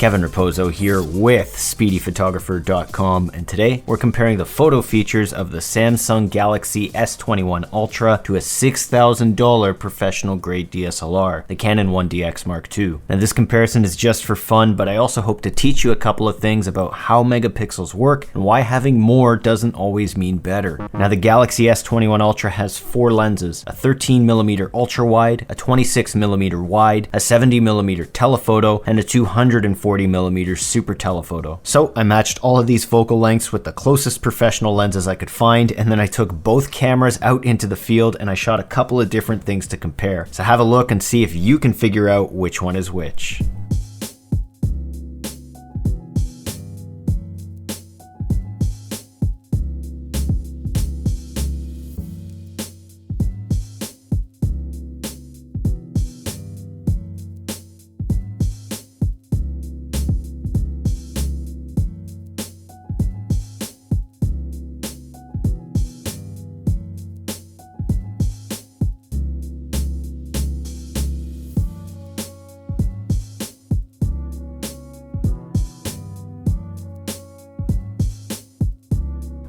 Kevin Raposo here with SpeedyPhotographer.com, and today we're comparing the photo features of the Samsung Galaxy S21 Ultra to a $6,000 professional grade DSLR, the Canon 1DX Mark II. Now this comparison is just for fun, but I also hope to teach you a couple of things about how megapixels work and why having more doesn't always mean better. Now the Galaxy S21 Ultra has 4 lenses, a 13mm ultra wide, a 26mm wide, a 70mm telephoto, and a 240mm super telephoto. So I matched all of these focal lengths with the closest professional lenses I could find, and then I took both cameras out into the field and I shot a couple of different things to compare. So have a look and see if you can figure out which one is which.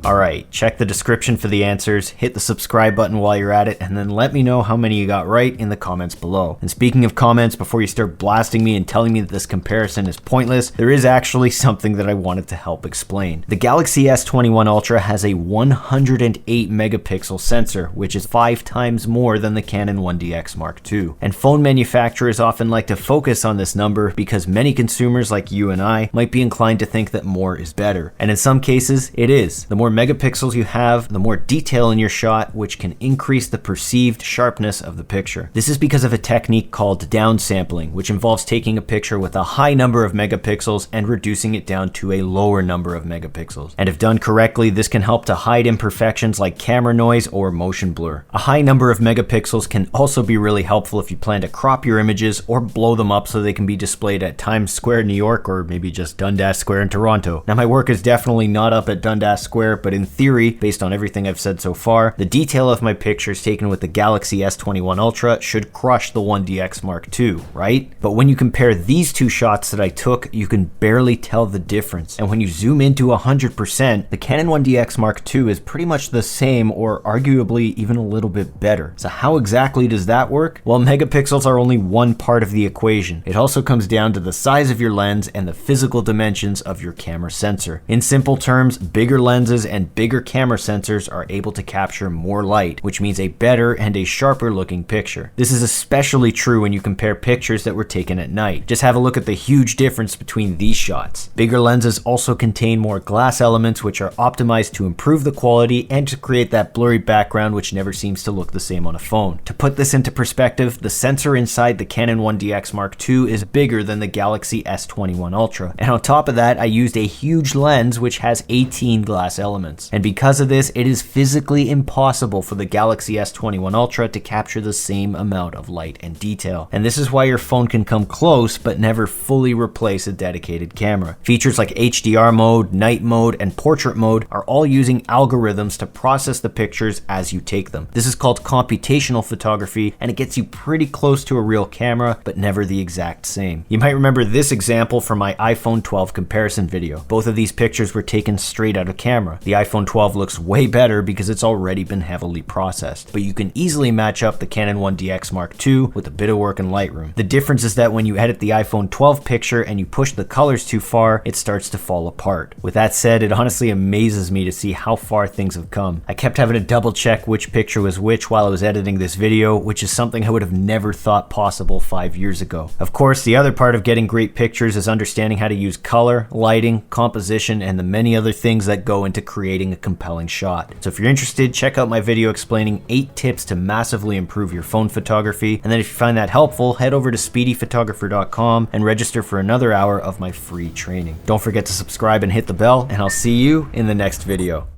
Alright, check the description for the answers, hit the subscribe button while you're at it, and then let me know how many you got right in the comments below. And speaking of comments, before you start blasting me and telling me that this comparison is pointless, there is actually something that I wanted to help explain. The Galaxy S21 Ultra has a 108 megapixel sensor, which is 5 times more than the Canon 1DX Mark II. And phone manufacturers often like to focus on this number because many consumers like you and I might be inclined to think that more is better. And in some cases, it is. The more megapixels you have, the more detail in your shot, which can increase the perceived sharpness of the picture. This is because of a technique called downsampling, which involves taking a picture with a high number of megapixels and reducing it down to a lower number of megapixels. And if done correctly, this can help to hide imperfections like camera noise or motion blur. A high number of megapixels can also be really helpful if you plan to crop your images or blow them up so they can be displayed at Times Square, New York, or maybe just Dundas Square in Toronto. Now my work is definitely not up at Dundas Square, but in theory, based on everything I've said so far, the detail of my pictures taken with the Galaxy S21 Ultra should crush the 1DX Mark II, right? But when you compare these two shots that I took, you can barely tell the difference. And when you zoom into 100%, the Canon 1DX Mark II is pretty much the same, or arguably even a little bit better. So how exactly does that work? Well, megapixels are only one part of the equation. It also comes down to the size of your lens and the physical dimensions of your camera sensor. In simple terms, bigger lenses and bigger camera sensors are able to capture more light, which means a better and a sharper looking picture. This is especially true when you compare pictures that were taken at night. Just have a look at the huge difference between these shots. Bigger lenses also contain more glass elements, which are optimized to improve the quality and to create that blurry background which never seems to look the same on a phone. To put this into perspective, the sensor inside the Canon 1DX Mark II is bigger than the Galaxy S21 Ultra. And on top of that, I used a huge lens which has 18 glass elements. And because of this, it is physically impossible for the Galaxy S21 Ultra to capture the same amount of light and detail. And this is why your phone can come close but never fully replace a dedicated camera. Features like HDR mode, night mode, and portrait mode are all using algorithms to process the pictures as you take them. This is called computational photography, and it gets you pretty close to a real camera, but never the exact same. You might remember this example from my iPhone 12 comparison video. Both of these pictures were taken straight out of camera. The iPhone 12 looks way better because it's already been heavily processed, but you can easily match up the Canon 1DX Mark II with a bit of work in Lightroom. The difference is that when you edit the iPhone 12 picture and you push the colors too far, it starts to fall apart. With that said, it honestly amazes me to see how far things have come. I kept having to double check which picture was which while I was editing this video, which is something I would have never thought possible 5 years ago. Of course, the other part of getting great pictures is understanding how to use color, lighting, composition, and the many other things that go into creating a compelling shot. So if you're interested, check out my video explaining 8 tips to massively improve your phone photography. And then if you find that helpful, head over to SpeedyPhotographer.com and register for another hour of my free training. Don't forget to subscribe and hit the bell, and I'll see you in the next video.